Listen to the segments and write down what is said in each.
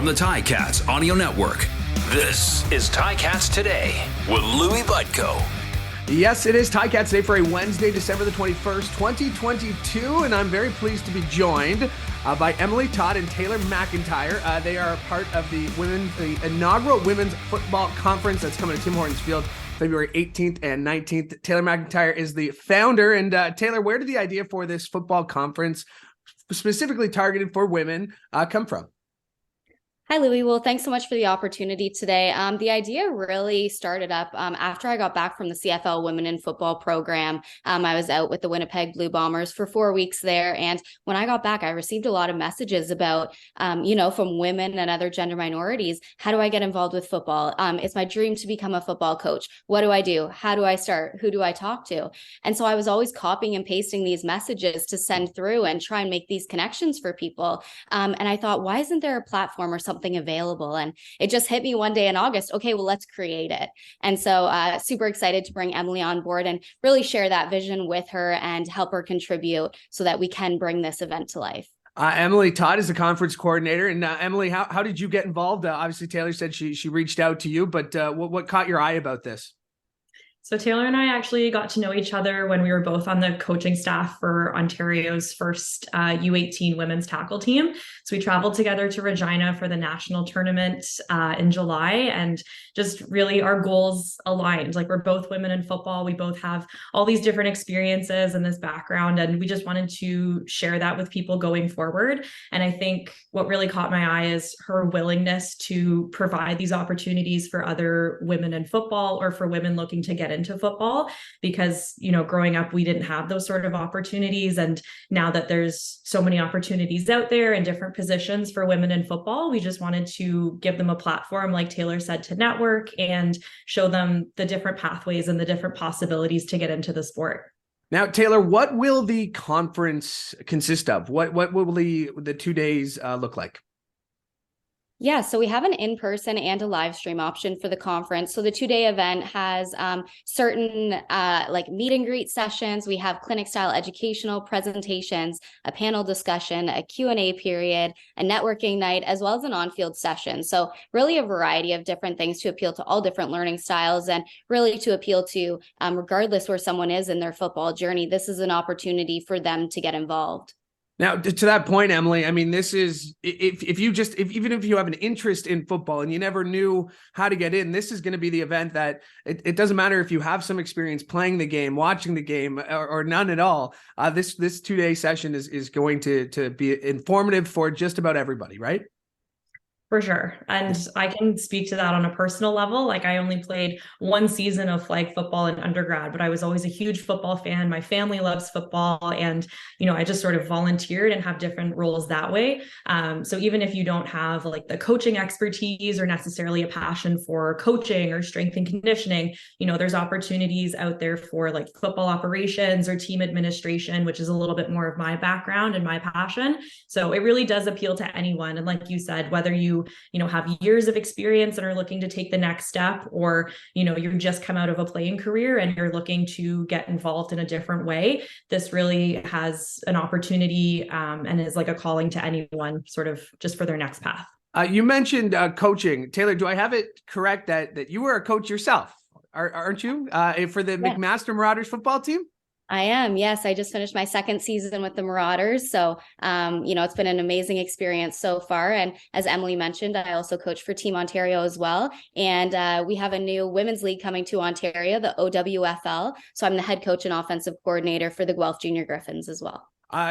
from the Ticats Audio Network. This is Ticats Today with Louie Butko. Yes, it is Ticats Day for a Wednesday, December the 21st, 2022, and I'm very pleased to be joined by Emily, Todd, and Taylor Macintyre. They are part of the Inaugural Women's Football Conference that's coming to Tim Hortons Field February 18th and 19th. Taylor Macintyre is the founder. And Taylor, where did the idea for this football conference, specifically targeted for women, come from? Hi, Louie. Well, thanks so much for the opportunity today. The idea really started up after I got back from the CFL Women in Football program. I was out with the Winnipeg Blue Bombers for 4 weeks there. And when I got back, I received a lot of messages about, from women and other gender minorities. How do I get involved with football? It's my dream to become a football coach. What do I do? How do I start? Who do I talk to? And so I was always copying and pasting these messages to send through and try and make these connections for people. And I thought, why isn't there a platform or something available? And it just hit me one day in August. Okay, well, let's create it. And so super excited to bring Emily on board and really share that vision with her and help her contribute so that we can bring this event to life. Emily, Todd is the conference coordinator. And Emily, how did you get involved? Obviously, Taylor said she reached out to you, but what caught your eye about this? So Taylor and I actually got to know each other when we were both on the coaching staff for Ontario's first U18 women's tackle team. So we traveled together to Regina for the national tournament in July, and just really our goals aligned. Like, we're both women in football. We both have all these different experiences and this background, and we just wanted to share that with people going forward. And I think what really caught my eye is her willingness to provide these opportunities for other women in football or for women looking to get into football, because growing up we didn't have those sort of opportunities, and now that there's so many opportunities out there in different positions for women in football, we just wanted to give them a platform, like Taylor said, to network and show them the different pathways and the different possibilities to get into the sport. Now, Taylor, what will the conference consist of? What will the 2 days look like? Yeah, so we have an in-person and a live stream option for the conference. So the 2-day event has certain meet and greet sessions. We have clinic style educational presentations, a panel discussion, a Q&A period, a networking night, as well as an on-field session. So really a variety of different things to appeal to all different learning styles, and really to appeal to, regardless where someone is in their football journey, this is an opportunity for them to get involved. Now, to that point, Emily, I mean, this is, even if you have an interest in football and you never knew how to get in, this is going to be the event that it doesn't matter if you have some experience playing the game, watching the game, or none at all. This 2-day session is going to be informative for just about everybody, right? For sure. And I can speak to that on a personal level. Like, I only played one season of flag football in undergrad, but I was always a huge football fan. My family loves football, and, I just sort of volunteered and have different roles that way. So even if you don't have like the coaching expertise or necessarily a passion for coaching or strength and conditioning, there's opportunities out there for like football operations or team administration, which is a little bit more of my background and my passion. So it really does appeal to anyone. And like you said, whether you have years of experience and are looking to take the next step, or, you're just come out of a playing career and you're looking to get involved in a different way, this really has an opportunity and is like a calling to anyone sort of just for their next path. You mentioned coaching. Taylor, do I have it correct that you were a coach yourself? Aren't you? For the McMaster Marauders football team? I am. Yes. I just finished my second season with the Marauders. So, it's been an amazing experience so far. And as Emily mentioned, I also coach for Team Ontario as well. And we have a new women's league coming to Ontario, the OWFL. So I'm the head coach and offensive coordinator for the Guelph Junior Griffins as well.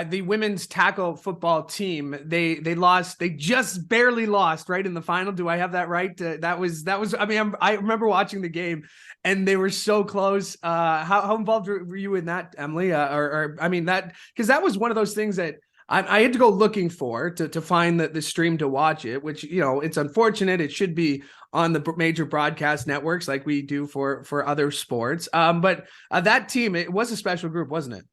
The women's tackle football team, they lost. They just barely lost, right, in the final. Do I have that right? That was. I mean, I remember watching the game, and they were so close. How involved were you in that, Emily? Because that was one of those things that I had to go looking for to find the stream to watch it. Which, it's unfortunate. It should be on the major broadcast networks like we do for other sports. But that team, it was a special group, wasn't it?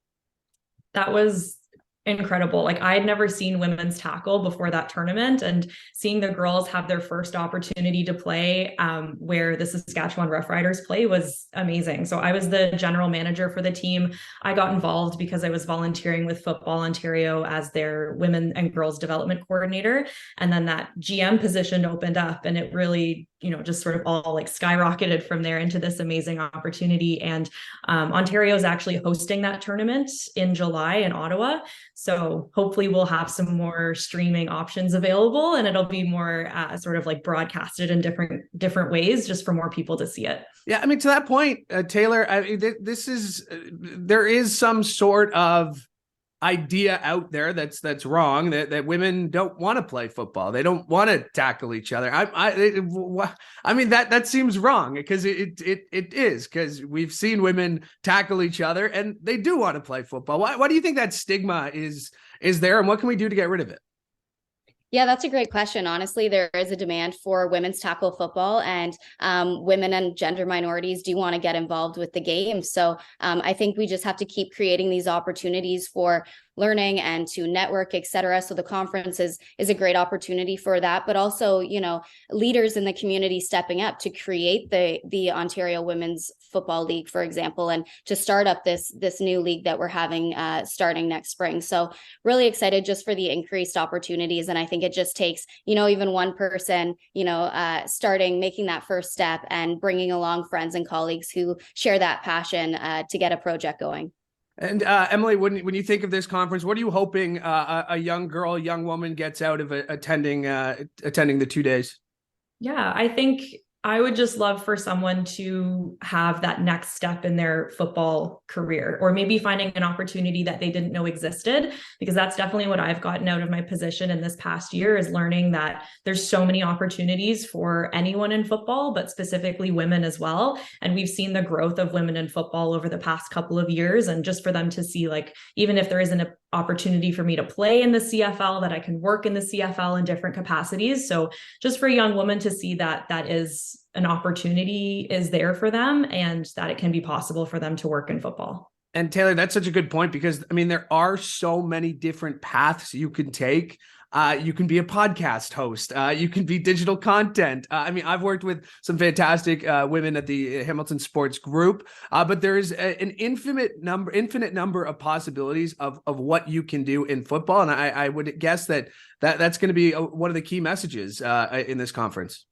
That was incredible. Like I had never seen women's tackle before that tournament, and seeing the girls have their first opportunity to play where the Saskatchewan Roughriders play was amazing. So I was the general manager for the team. I got involved because I was volunteering with Football Ontario as their women and girls development coordinator. And then that GM position opened up, and it really, just sort of all like skyrocketed from there into this amazing opportunity. And Ontario is actually hosting that tournament in July in Ottawa. So hopefully we'll have some more streaming options available, and it'll be more sort of like broadcasted in different ways, just for more people to see it. Yeah, I mean, to that point, Taylor, there is some sort of idea out there that's wrong, that women don't want to play football. They don't want to tackle each other. I mean, that seems wrong, because it is, because we've seen women tackle each other and they do want to play football. Why do you think that stigma is there, and what can we do to get rid of it? Yeah, that's a great question. Honestly, there is a demand for women's tackle football, and women and gender minorities do want to get involved with the game. So I think we just have to keep creating these opportunities for learning and to network, et cetera. So the conference is a great opportunity for that, but also, leaders in the community stepping up to create the Ontario Women's Football League, for example, and to start up this new league that we're having starting next spring. So really excited just for the increased opportunities. And I think it just takes, even one person, starting, making that first step and bringing along friends and colleagues who share that passion to get a project going. And Emily, when you think of this conference, what are you hoping a young woman gets out of attending the 2 days? Yeah, I think I would just love for someone to have that next step in their football career, or maybe finding an opportunity that they didn't know existed, because that's definitely what I've gotten out of my position in this past year, is learning that there's so many opportunities for anyone in football, but specifically women as well. And we've seen the growth of women in football over the past couple of years. And just for them to see, like, even if there isn't an opportunity for me to play in the CFL, that I can work in the CFL in different capacities. So just for a young woman to see that is an opportunity is there for them, and that it can be possible for them to work in football. And Taylor, that's such a good point, because I mean, there are so many different paths you can take. You can be a podcast host. You can be digital content. I mean, I've worked with some fantastic women at the Hamilton Sports Group, but there is an infinite number of possibilities of what you can do in football. And I would guess that's going to be one of the key messages in this conference.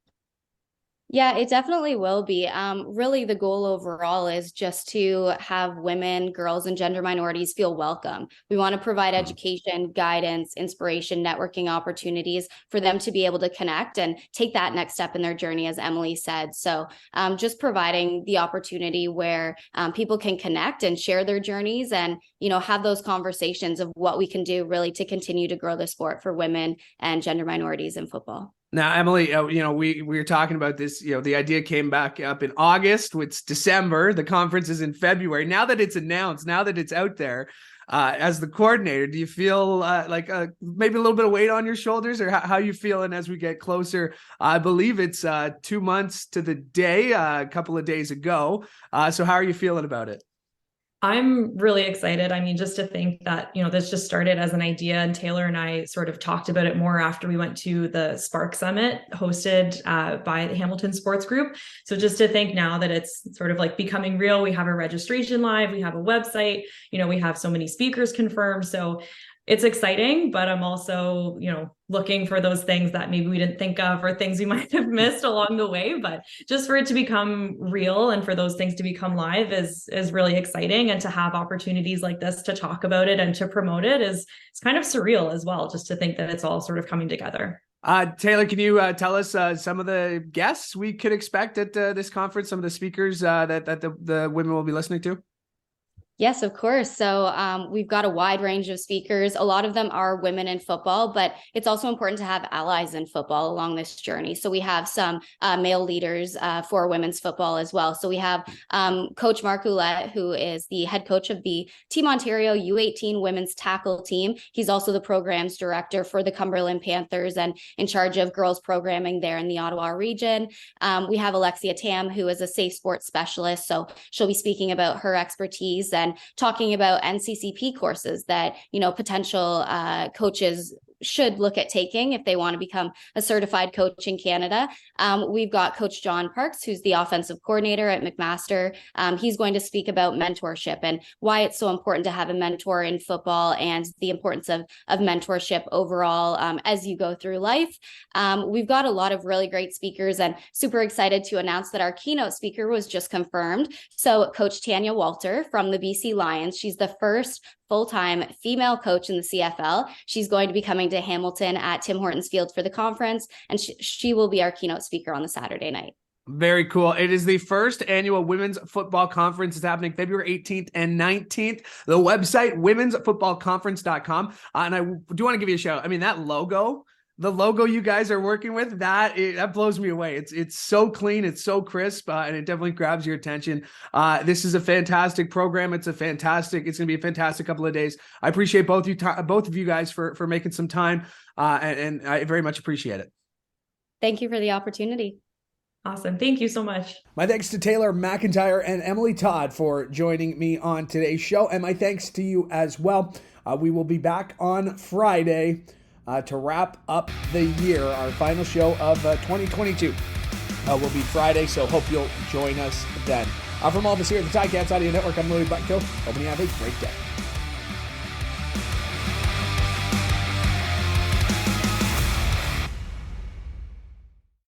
Yeah, it definitely will be. Really, the goal overall is just to have women, girls, and gender minorities feel welcome. We want to provide education, guidance, inspiration, networking opportunities for them to be able to connect and take that next step in their journey, as Emily said. So just providing the opportunity where people can connect and share their journeys, and, have those conversations of what we can do really to continue to grow the sport for women and gender minorities in football. Now, Emily, we were talking about this, the idea came back up in August. It's December. The conference is in February. Now that it's announced, now that it's out there, as the coordinator, do you feel like maybe a little bit of weight on your shoulders, or how you feeling as we get closer? I believe it's 2 months to the day, a couple of days ago. So how are you feeling about it? I'm really excited. I mean, just to think that, this just started as an idea, and Taylor and I sort of talked about it more after we went to the Spark Summit hosted by the Hamilton Sports Group. So just to think now that it's sort of like becoming real, we have a registration live, we have a website, we have so many speakers confirmed. So it's exciting, but I'm also, looking for those things that maybe we didn't think of, or things we might have missed along the way. But just for it to become real and for those things to become live is really exciting. And to have opportunities like this to talk about it and to promote it it's kind of surreal as well, just to think that it's all sort of coming together. Taylor, can you tell us some of the guests we could expect at this conference, some of the speakers that the women will be listening to? Yes, of course. So we've got a wide range of speakers. A lot of them are women in football, but it's also important to have allies in football along this journey. So we have some male leaders for women's football as well. So we have Coach Mark Ouellette, who is the head coach of the Team Ontario U18 women's tackle team. He's also the programs director for the Cumberland Panthers and in charge of girls programming there in the Ottawa region. We have Alexia Tam, who is a safe sports specialist. So she'll be speaking about her expertise and talking about NCCP courses that, potential coaches should look at taking if they want to become a certified coach in Canada. We've got Coach John Parks, who's the offensive coordinator at McMaster. He's going to speak about mentorship and why it's so important to have a mentor in football and the importance of mentorship overall as you go through life. We've got a lot of really great speakers and super excited to announce that our keynote speaker was just confirmed. So Coach Tanya Walter from the BC Lions, she's the first full-time female coach in the CFL. She's going to be coming to Hamilton at Tim Hortons Field for the conference, and she will be our keynote speaker on the Saturday night. Very cool. It is the first annual women's football conference. It's happening February 18th and 19th. The website, womensfootballconference.com. And I do want to give you a shout. I mean, that logo, the logo you guys are working with, that blows me away. It's so clean, it's so crisp, and it definitely grabs your attention. This is a fantastic program. It's going to be a fantastic couple of days. I appreciate both of you guys for making some time, and I very much appreciate it. Thank you for the opportunity. Awesome. Thank you so much. My thanks to Taylor Macintyre and Emily Todd for joining me on today's show, and my thanks to you as well. We will be back on Friday to wrap up the year. Our final show of 2022 will be Friday, so hope you'll join us then. From all of us here at the Ticats Audio Network, I'm Louie Butko. Hoping you have a great day.